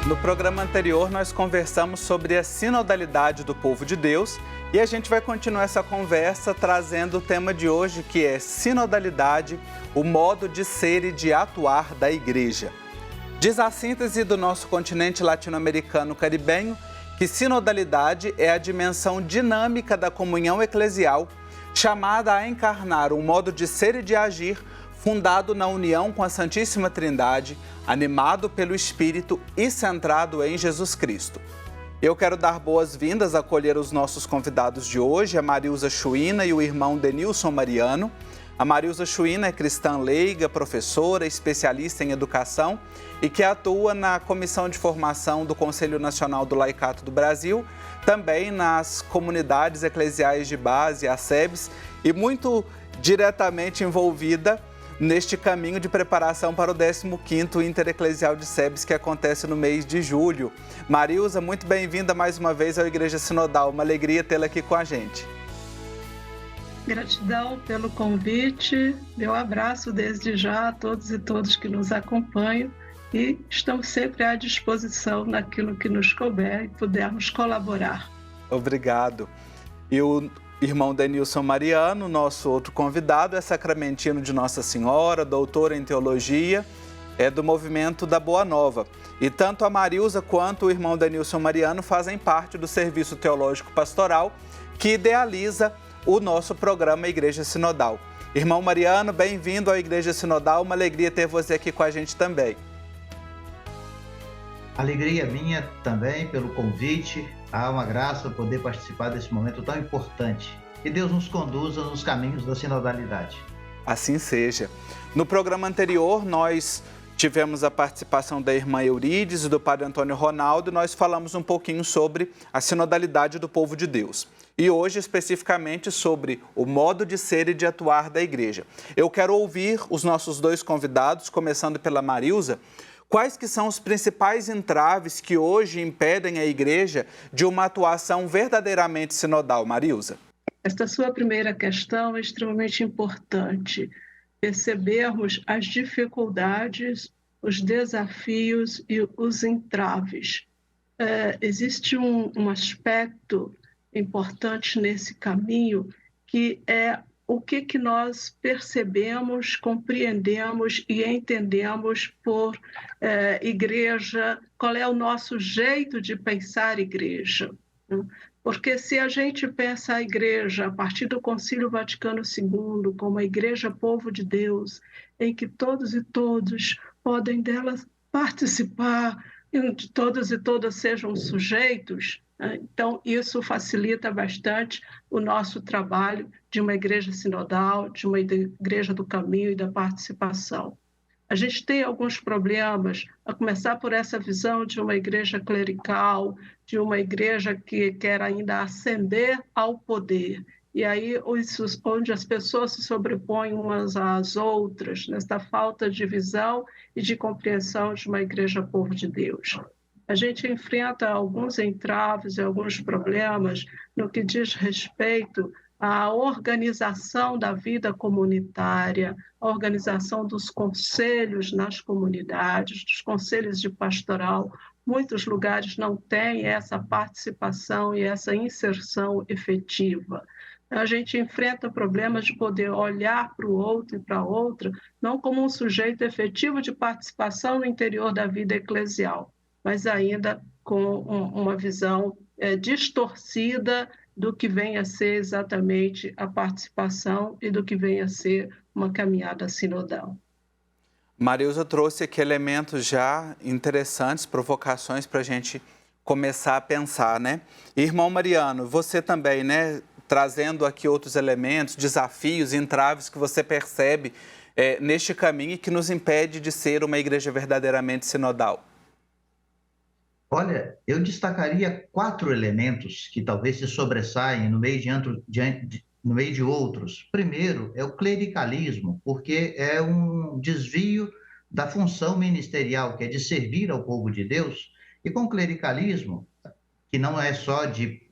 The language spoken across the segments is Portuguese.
No programa anterior, nós conversamos sobre a sinodalidade do povo de Deus e a gente vai continuar essa conversa trazendo o tema de hoje, que é sinodalidade, o modo de ser e de atuar da igreja. Diz a síntese do nosso continente latino-americano caribenho que sinodalidade é a dimensão dinâmica da comunhão eclesial, chamada a encarnar um modo de ser e de agir fundado na união com a Santíssima Trindade, animado pelo Espírito e centrado em Jesus Cristo. Eu quero dar boas-vindas a acolher os nossos convidados de hoje, a Marilza Chuina e o irmão Denilson Mariano. A Marilza Chuina é cristã leiga, professora, especialista em educação e que atua na Comissão de Formação do Conselho Nacional do Laicato do Brasil, também nas comunidades eclesiais de base, as SEBs, e muito diretamente envolvida neste caminho de preparação para o 15º Intereclesial de SEBs, que acontece no mês de julho. Marilza, muito bem-vinda mais uma vez à Igreja Sinodal. Uma alegria tê-la aqui com a gente. Gratidão pelo convite. Meu abraço desde já a todos e todas que nos acompanham e estamos sempre à disposição naquilo que nos couber e pudermos colaborar. Obrigado. E o irmão Denilson Mariano, nosso outro convidado, é sacramentino de Nossa Senhora, doutor em teologia, é do movimento da Boa Nova. E tanto a Marilza quanto o irmão Denilson Mariano fazem parte do Serviço Teológico Pastoral, que idealiza o nosso programa Igreja Sinodal. Irmão Mariano, bem-vindo à Igreja Sinodal, uma alegria ter você aqui com a gente também. Alegria minha também pelo convite. Há uma graça poder participar desse momento tão importante. Que Deus nos conduza nos caminhos da sinodalidade. Assim seja. No programa anterior, nós tivemos a participação da irmã Eurídice e do padre Antônio Ronaldo e nós falamos um pouquinho sobre a sinodalidade do povo de Deus. E hoje, especificamente, sobre o modo de ser e de atuar da igreja. Eu quero ouvir os nossos dois convidados, começando pela Marilza. Quais que são os principais entraves que hoje impedem a igreja de uma atuação verdadeiramente sinodal, Marilza? Esta sua primeira questão é extremamente importante. Percebermos as dificuldades, os desafios e os entraves. Existe um aspecto importante nesse caminho que é o que nós percebemos, compreendemos e entendemos por igreja, qual é o nosso jeito de pensar igreja. Porque se a gente pensa a igreja a partir do Concílio Vaticano II como a igreja povo de Deus, em que todos e todos podem dela participar, onde todos e todas sejam sujeitos, então isso facilita bastante o nosso trabalho de uma igreja sinodal, de uma igreja do caminho e da participação. A gente tem alguns problemas, a começar por essa visão de uma igreja clerical, de uma igreja que quer ainda ascender ao poder. E aí, onde as pessoas se sobrepõem umas às outras, nesta falta de visão e de compreensão de uma igreja povo de Deus. A gente enfrenta alguns entraves e alguns problemas no que diz respeito à organização da vida comunitária, a organização dos conselhos nas comunidades, dos conselhos de pastoral. Muitos lugares não têm essa participação e essa inserção efetiva. A gente enfrenta problemas de poder olhar para o outro e para a outra, não como um sujeito efetivo de participação no interior da vida eclesial, mas ainda com uma visão distorcida do que vem a ser exatamente a participação e do que vem a ser uma caminhada sinodal. Marilza trouxe aqui elementos já interessantes, provocações para a gente começar a pensar, né? Irmão Mariano, você também, né, trazendo aqui outros elementos, desafios, entraves que você percebe neste caminho e que nos impede de ser uma igreja verdadeiramente sinodal. Olha, eu destacaria 4 elementos que talvez se sobressaem no meio de outros. Primeiro é o clericalismo, porque é um desvio da função ministerial, que é de servir ao povo de Deus. E com o clericalismo, que não é só de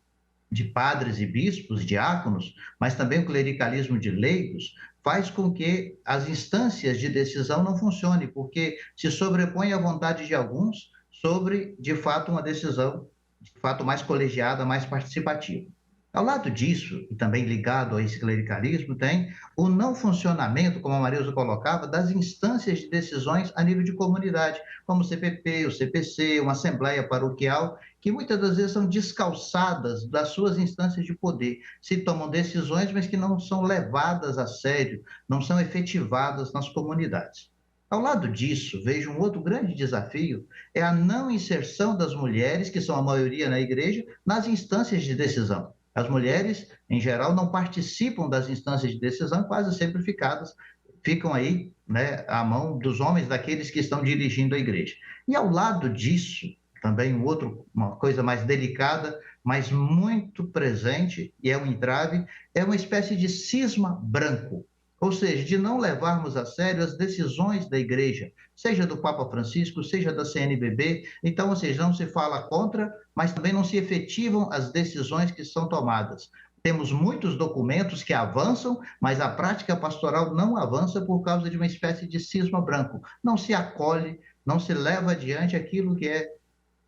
padres e bispos, diáconos, mas também o clericalismo de leigos, faz com que as instâncias de decisão não funcionem, porque se sobrepõe à vontade de alguns sobre, de fato, uma decisão, de fato, mais colegiada, mais participativa. Ao lado disso, e também ligado a esse clericalismo, tem o não funcionamento, como a Marilza colocava, das instâncias de decisões a nível de comunidade, como o CPP, o CPC, uma assembleia paroquial, que muitas das vezes são descalçadas das suas instâncias de poder. Se tomam decisões, mas que não são levadas a sério, não são efetivadas nas comunidades. Ao lado disso, vejo um outro grande desafio, é a não inserção das mulheres, que são a maioria na igreja, nas instâncias de decisão. As mulheres, em geral, não participam das instâncias de decisão, quase sempre ficam aí, né, à mão dos homens, daqueles que estão dirigindo a igreja. E ao lado disso, também uma coisa mais delicada, mas muito presente, e é um entrave, é uma espécie de cisma branco. Ou seja, de não levarmos a sério as decisões da igreja, seja do Papa Francisco, seja da CNBB. Então, ou seja, não se fala contra, mas também não se efetivam as decisões que são tomadas. Temos muitos documentos que avançam, mas a prática pastoral não avança por causa de uma espécie de cisma branco. Não se acolhe, não se leva adiante aquilo que é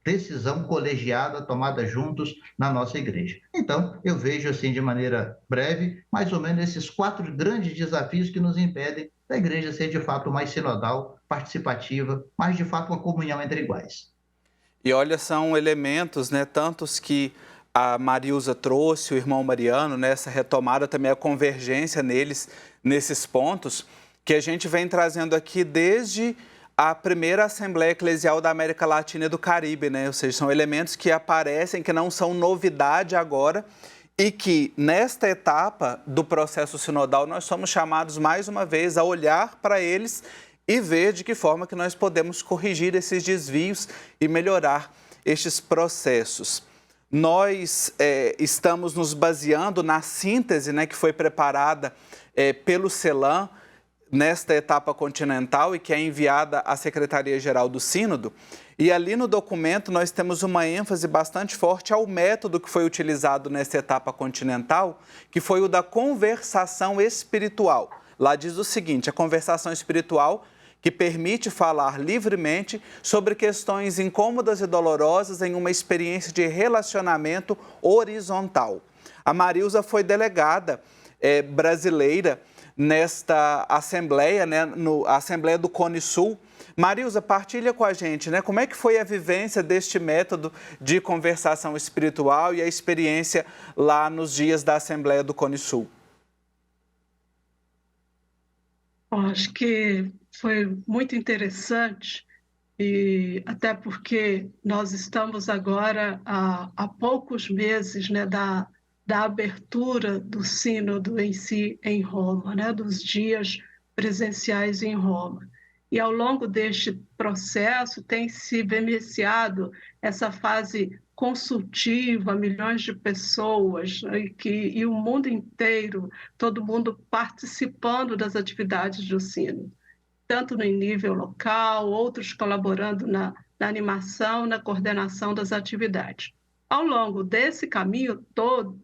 decisão colegiada tomada juntos na nossa igreja. Então, eu vejo assim de maneira breve, mais ou menos esses 4 grandes desafios que nos impedem da igreja ser de fato mais sinodal, participativa, mais de fato uma comunhão entre iguais. E olha, são elementos, né, tantos que a Marilza trouxe, o irmão Mariano, né, essa retomada também, a convergência nesses pontos, que a gente vem trazendo aqui desde a primeira Assembleia Eclesial da América Latina e do Caribe, né? Ou seja, são elementos que aparecem, que não são novidade agora e que, nesta etapa do processo sinodal, nós somos chamados, mais uma vez, a olhar para eles e ver de que forma que nós podemos corrigir esses desvios e melhorar estes processos. Nós estamos nos baseando na síntese, né, que foi preparada pelo CELAM, nesta etapa continental e que é enviada à Secretaria-Geral do Sínodo. E ali no documento nós temos uma ênfase bastante forte ao método que foi utilizado nessa etapa continental, que foi o da conversação espiritual. Lá diz o seguinte: a conversação espiritual que permite falar livremente sobre questões incômodas e dolorosas em uma experiência de relacionamento horizontal. A Marilza foi delegada brasileira nesta Assembleia, né, a Assembleia do Cone Sul. Marilza, partilha com a gente, né, como é que foi a vivência deste método de conversação espiritual e a experiência lá nos dias da Assembleia do Cone Sul? Acho que foi muito interessante, e até porque nós estamos agora há poucos meses, né, da abertura do sínodo em si em Roma, né, dos dias presenciais em Roma. E ao longo deste processo tem se vivenciado essa fase consultiva, milhões de pessoas, né, e o mundo inteiro, todo mundo participando das atividades do sínodo, tanto no nível local, outros colaborando na animação, na coordenação das atividades. Ao longo desse caminho todo,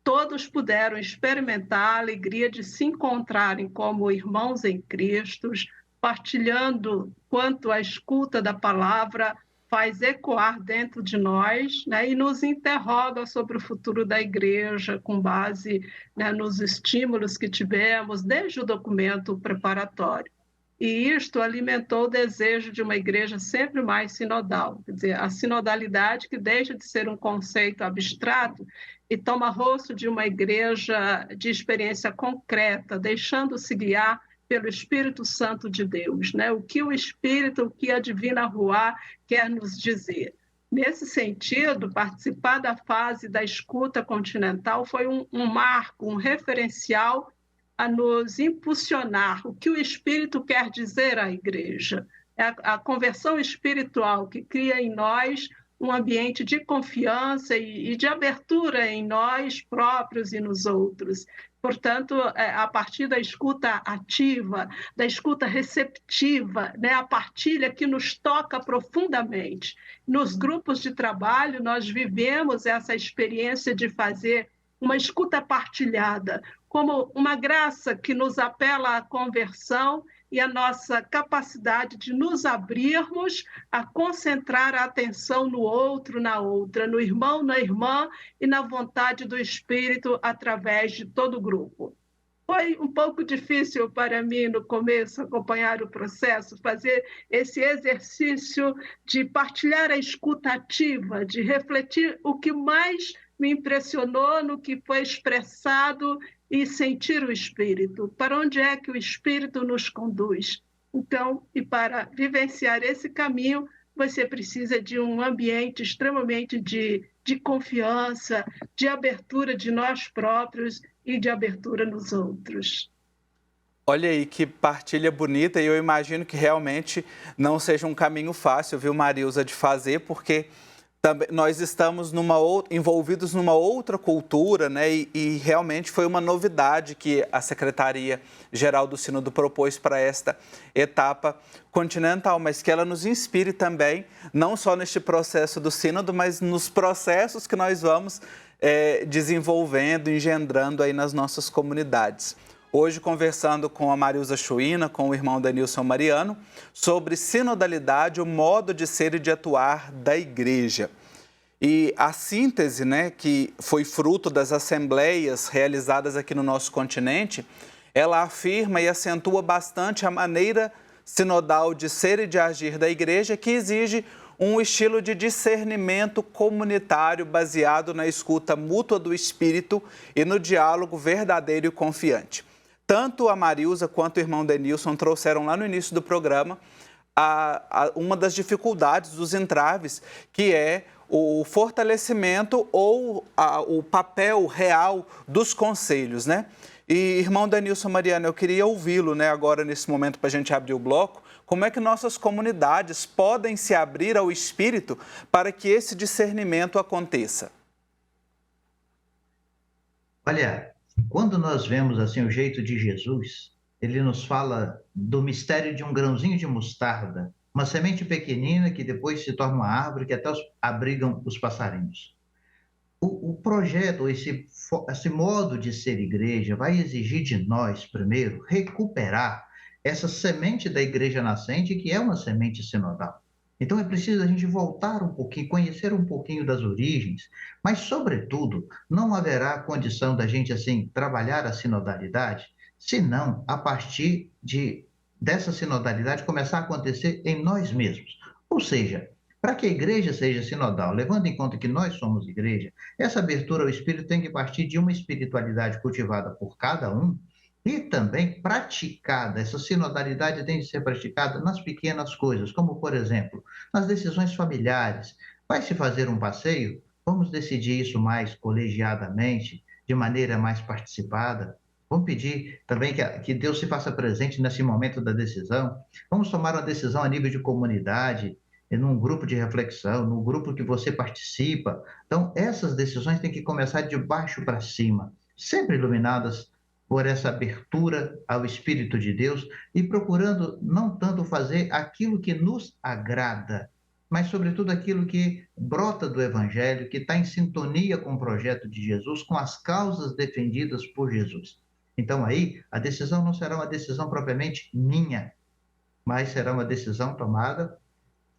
todos puderam experimentar a alegria de se encontrarem como irmãos em Cristo, partilhando quanto a escuta da palavra faz ecoar dentro de nós, né, e nos interroga sobre o futuro da igreja, com base, né, nos estímulos que tivemos desde o documento preparatório. E isto alimentou o desejo de uma igreja sempre mais sinodal, quer dizer, a sinodalidade que deixa de ser um conceito abstrato e toma rosto de uma igreja de experiência concreta, deixando-se guiar pelo Espírito Santo de Deus, né? O que o Espírito, o que a Divina Ruá quer nos dizer. Nesse sentido, participar da fase da escuta continental foi um marco, um referencial a nos impulsionar o que o Espírito quer dizer à igreja. É a conversão espiritual que cria em nós um ambiente de confiança e de abertura em nós próprios e nos outros. Portanto, a partir da escuta ativa, da escuta receptiva, né, a partilha que nos toca profundamente. Nos grupos de trabalho, nós vivemos essa experiência de fazer uma escuta partilhada, como uma graça que nos apela à conversão e a nossa capacidade de nos abrirmos a concentrar a atenção no outro, na outra, no irmão, na irmã e na vontade do Espírito através de todo o grupo. Foi um pouco difícil para mim, no começo, acompanhar o processo, fazer esse exercício de partilhar a escuta ativa, de refletir o que mais me impressionou no que foi expressado e sentir o Espírito. Para onde é que o Espírito nos conduz? Então, e para vivenciar esse caminho, você precisa de um ambiente extremamente de confiança, de abertura de nós próprios e de abertura nos outros. Olha aí que partilha bonita, e eu imagino que realmente não seja um caminho fácil, viu, Marilza, de fazer, porque também nós estamos envolvidos numa outra cultura, né? E realmente foi uma novidade que a Secretaria-Geral do Sínodo propôs para esta etapa continental, mas que ela nos inspire também, não só neste processo do Sínodo, mas nos processos que nós vamos desenvolvendo, engendrando aí nas nossas comunidades. Hoje, conversando com a Marilza Chuina, com o irmão Denilson Mariano, sobre sinodalidade, o modo de ser e de atuar da igreja. E a síntese, né, que foi fruto das assembleias realizadas aqui no nosso continente, ela afirma e acentua bastante a maneira sinodal de ser e de agir da igreja, que exige um estilo de discernimento comunitário baseado na escuta mútua do Espírito e no diálogo verdadeiro e confiante. Tanto a Marilza quanto o irmão Denilson trouxeram lá no início do programa uma das dificuldades, dos entraves, que é o fortalecimento ou o papel real dos conselhos, né? E, irmão Denilson Mariano, eu queria ouvi-lo, né, agora nesse momento para a gente abrir o bloco, como é que nossas comunidades podem se abrir ao Espírito para que esse discernimento aconteça? Olha, quando nós vemos assim o jeito de Jesus, ele nos fala do mistério de um grãozinho de mostarda, uma semente pequenina que depois se torna uma árvore que até abrigam os passarinhos. O projeto, esse modo de ser igreja, vai exigir de nós, primeiro, recuperar essa semente da igreja nascente, que é uma semente sinodal. Então, é preciso a gente voltar um pouquinho, conhecer um pouquinho das origens, mas, sobretudo, não haverá condição da gente, assim, trabalhar a sinodalidade, senão a partir dessa sinodalidade começar a acontecer em nós mesmos. Ou seja, para que a igreja seja sinodal, levando em conta que nós somos igreja, essa abertura ao Espírito tem que partir de uma espiritualidade cultivada por cada um e também praticada. Essa sinodalidade tem de ser praticada nas pequenas coisas, como, por exemplo, nas decisões familiares. Vai se fazer um passeio? Vamos decidir isso mais colegiadamente, de maneira mais participada. Vamos pedir também que Deus se faça presente nesse momento da decisão. Vamos tomar uma decisão a nível de comunidade, num grupo de reflexão, num grupo que você participa. Então, essas decisões têm que começar de baixo para cima, sempre iluminadas por essa abertura ao Espírito de Deus e procurando não tanto fazer aquilo que nos agrada, mas, sobretudo, aquilo que brota do Evangelho, que está em sintonia com o projeto de Jesus, com as causas defendidas por Jesus. Então, aí, a decisão não será uma decisão propriamente minha, mas será uma decisão tomada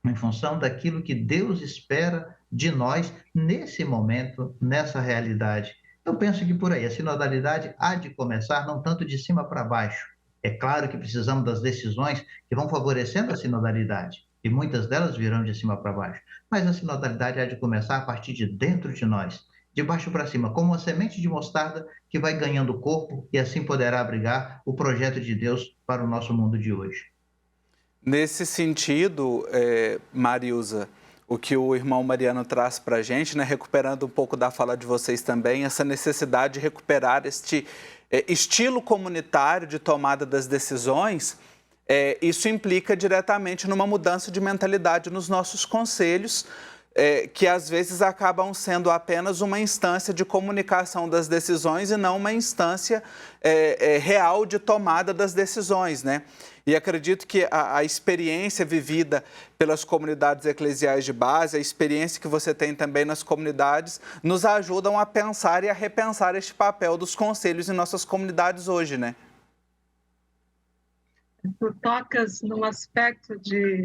em função daquilo que Deus espera de nós nesse momento, nessa realidade. Eu penso que por aí, a sinodalidade há de começar não tanto de cima para baixo. É claro que precisamos das decisões que vão favorecendo a sinodalidade, e muitas delas virão de cima para baixo. Mas a sinodalidade há de começar a partir de dentro de nós, de baixo para cima, como uma semente de mostarda que vai ganhando corpo e assim poderá abrigar o projeto de Deus para o nosso mundo de hoje. Nesse sentido, Marilza, o que o irmão Mariano traz para a gente, né, recuperando um pouco da fala de vocês também, essa necessidade de recuperar este estilo comunitário de tomada das decisões, isso implica diretamente numa mudança de mentalidade nos nossos conselhos, que às vezes acabam sendo apenas uma instância de comunicação das decisões e não uma instância real de tomada das decisões, né? E acredito que a experiência vivida pelas comunidades eclesiais de base, a experiência que você tem também nas comunidades, nos ajudam a pensar e a repensar este papel dos conselhos em nossas comunidades hoje, né? Tu tocas num aspecto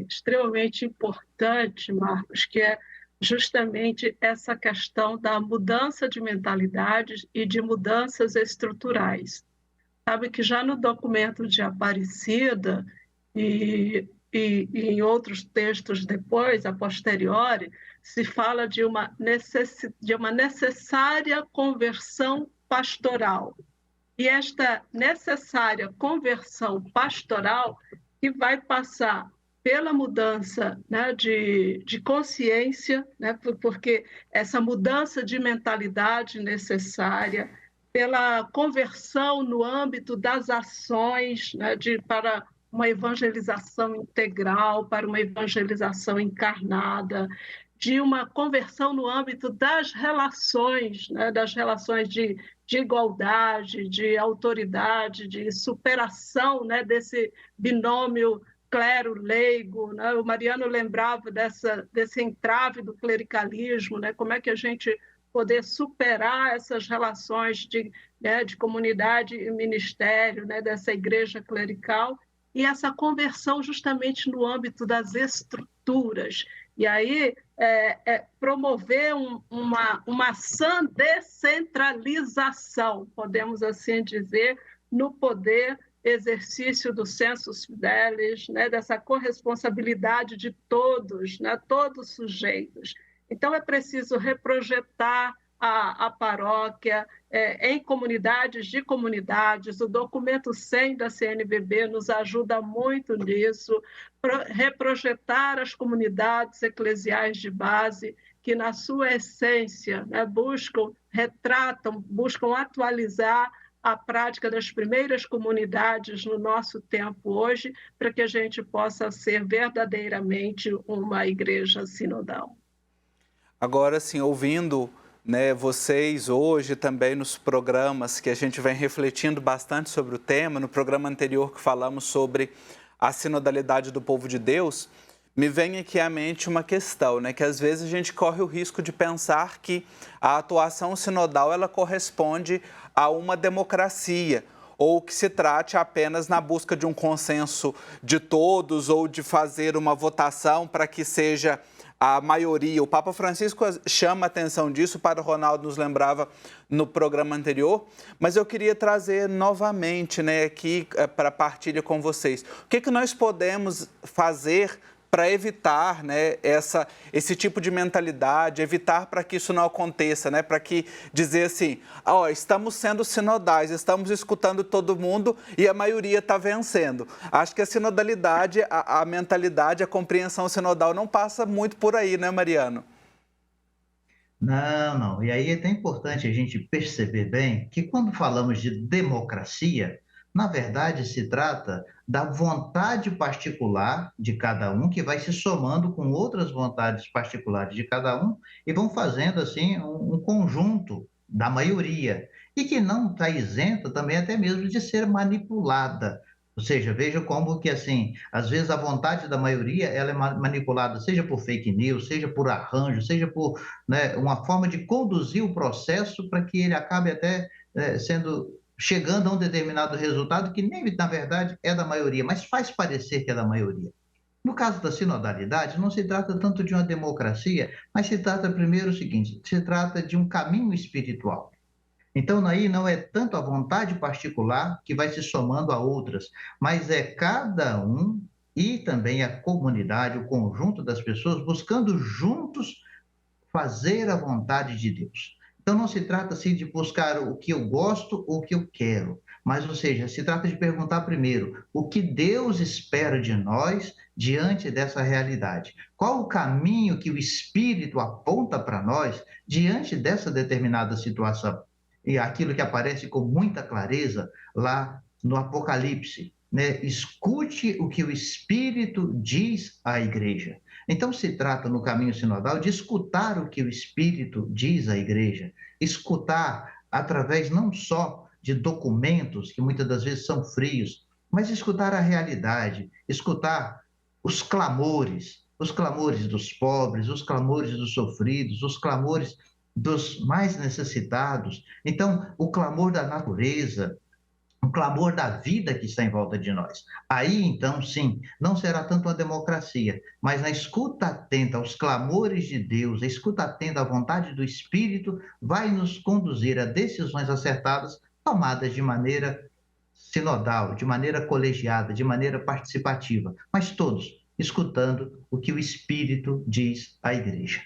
extremamente importante, Marcos, que é justamente essa questão da mudança de mentalidades e de mudanças estruturais. Sabe que já no documento de Aparecida e em outros textos depois, a posteriori, se fala de uma necessária conversão pastoral. E esta necessária conversão pastoral que vai passar pela mudança, né, de consciência, né, porque essa mudança de mentalidade necessária, pela conversão no âmbito das ações, né, para uma evangelização integral, para uma evangelização encarnada, de uma conversão no âmbito das relações, né, das relações de igualdade, de autoridade, de superação, né, desse binômio clero-leigo. Né? O Mariano lembrava desse entrave do clericalismo, né? Como é que a gente poder superar essas relações né, de comunidade e ministério, né, dessa igreja clerical, e essa conversão justamente no âmbito das estruturas. E aí, promover uma sã descentralização, podemos assim dizer, no poder exercício do sensus fidelis, né, dessa corresponsabilidade de todos, né, todos sujeitos. Então, é preciso reprojetar a paróquia em comunidades de comunidades. O documento 100 da CNBB nos ajuda muito nisso, reprojetar as comunidades eclesiais de base, que, na sua essência, né, buscam atualizar a prática das primeiras comunidades no nosso tempo hoje, para que a gente possa ser verdadeiramente uma igreja sinodal. Agora, assim, ouvindo, né, vocês hoje também nos programas que a gente vem refletindo bastante sobre o tema, no programa anterior que falamos sobre a sinodalidade do povo de Deus, me vem aqui à mente uma questão, né, que às vezes a gente corre o risco de pensar que a atuação sinodal ela corresponde a uma democracia, ou que se trate apenas na busca de um consenso de todos ou de fazer uma votação para que seja a maioria. O Papa Francisco chama a atenção disso, o Padre Ronaldo nos lembrava no programa anterior, mas eu queria trazer novamente, né, aqui para partilha com vocês. O que nós podemos fazer para evitar, né, esse tipo de mentalidade, evitar para que isso não aconteça, né, para que dizer assim, estamos sendo sinodais, estamos escutando todo mundo e a maioria está vencendo. Acho que a sinodalidade, a mentalidade, a compreensão sinodal não passa muito por aí, né, Mariano? Não. E aí é até importante a gente perceber bem que quando falamos de democracia, na verdade se trata da vontade particular de cada um, que vai se somando com outras vontades particulares de cada um e vão fazendo assim um conjunto da maioria e que não está isenta também até mesmo de ser manipulada. Ou seja, veja como que, assim, às vezes a vontade da maioria ela é manipulada, seja por fake news, seja por arranjo, seja por, né, uma forma de conduzir o processo para que ele acabe até chegando a um determinado resultado que nem, na verdade, é da maioria, mas faz parecer que é da maioria. No caso da sinodalidade, não se trata tanto de uma democracia, mas se trata primeiro o seguinte, se trata de um caminho espiritual. Então, aí não é tanto a vontade particular que vai se somando a outras, mas é cada um e também a comunidade, o conjunto das pessoas, buscando juntos fazer a vontade de Deus. Então, não se trata assim de buscar o que eu gosto ou o que eu quero, mas, ou seja, se trata de perguntar primeiro o que Deus espera de nós diante dessa realidade. Qual o caminho que o Espírito aponta para nós diante dessa determinada situação? E aquilo que aparece com muita clareza lá no Apocalipse, né? Escute o que o Espírito diz à igreja. Então, se trata no caminho sinodal de escutar o que o Espírito diz à igreja, escutar através não só de documentos, que muitas das vezes são frios, mas escutar a realidade, escutar os clamores dos pobres, os clamores dos sofridos, os clamores dos mais necessitados. Então, o clamor da natureza, o clamor da vida que está em volta de nós. Aí, então, sim, não será tanto uma democracia, mas na escuta atenta aos clamores de Deus, a escuta atenta à vontade do Espírito, vai nos conduzir a decisões acertadas, tomadas de maneira sinodal, de maneira colegiada, de maneira participativa, mas todos escutando o que o Espírito diz à igreja.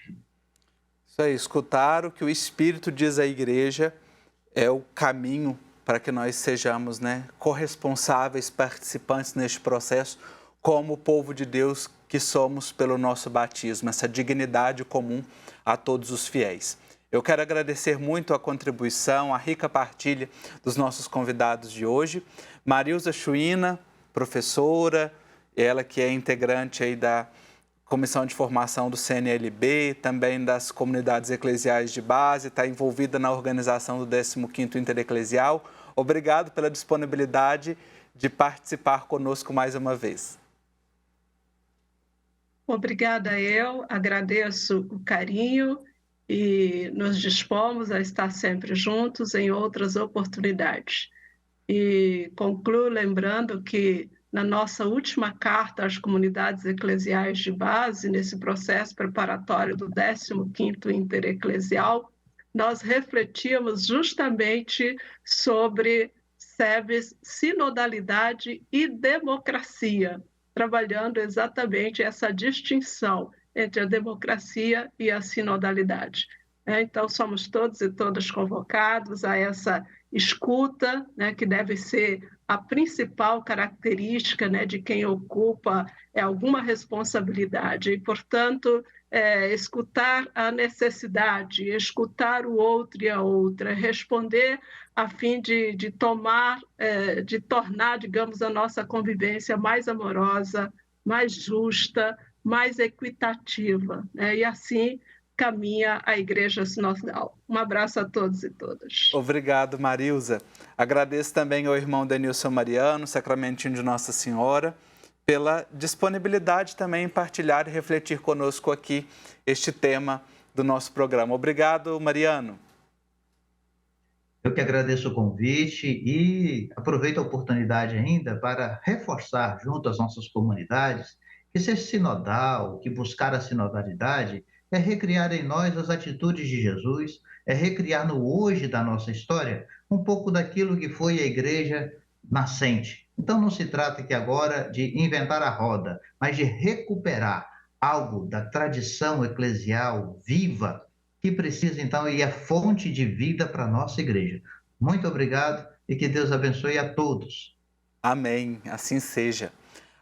Isso aí, escutar o que o Espírito diz à igreja é o caminho para que nós sejamos, corresponsáveis, participantes neste processo, como o povo de Deus que somos pelo nosso batismo, essa dignidade comum a todos os fiéis. Eu quero agradecer muito a contribuição, a rica partilha dos nossos convidados de hoje. Marilza Chuina, professora, ela que é integrante aí da Comissão de Formação do CNLB, também das comunidades eclesiais de base, está envolvida na organização do 15º Intereclesial. Obrigado pela disponibilidade de participar conosco mais uma vez. Obrigada, eu agradeço o carinho e nos dispomos a estar sempre juntos em outras oportunidades. E concluo lembrando que na nossa última carta às comunidades eclesiais de base, nesse processo preparatório do 15º Intereclesial, nós refletíamos justamente sobre SEBS, sinodalidade e democracia, trabalhando exatamente essa distinção entre a democracia e a sinodalidade. Então, somos todos e todas convocados a essa escuta, que deve ser a principal característica de quem ocupa alguma responsabilidade. E, portanto, escutar a necessidade, escutar o outro e a outra, responder a fim de tornar, digamos, a nossa convivência mais amorosa, mais justa, mais equitativa, e assim caminha a Igreja Sinodal. Um abraço a todos e todas. Obrigado, Marilza. Agradeço também ao irmão Denilson Mariano, sacramentinho de Nossa Senhora, pela disponibilidade também em partilhar e refletir conosco aqui este tema do nosso programa. Obrigado, Mariano. Eu que agradeço o convite e aproveito a oportunidade ainda para reforçar junto às nossas comunidades que ser sinodal, que buscar a sinodalidade é recriar em nós as atitudes de Jesus, é recriar no hoje da nossa história um pouco daquilo que foi a igreja nascente. Então não se trata aqui agora de inventar a roda, mas de recuperar algo da tradição eclesial viva que precisa então e é fonte de vida para a nossa igreja. Muito obrigado e que Deus abençoe a todos. Amém, assim seja.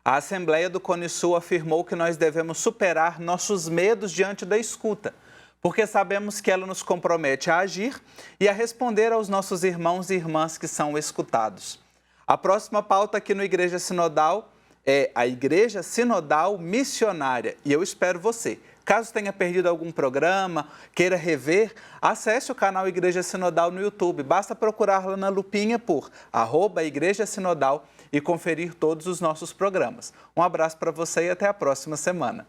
A Assembleia do Cone Sul afirmou que nós devemos superar nossos medos diante da escuta, porque sabemos que ela nos compromete a agir e a responder aos nossos irmãos e irmãs que são escutados. A próxima pauta aqui no Igreja Sinodal é a Igreja Sinodal Missionária e eu espero você. Caso tenha perdido algum programa, queira rever, acesse o canal Igreja Sinodal no YouTube. Basta procurar lá na lupinha por @Igreja Sinodal e conferir todos os nossos programas. Um abraço para você e até a próxima semana.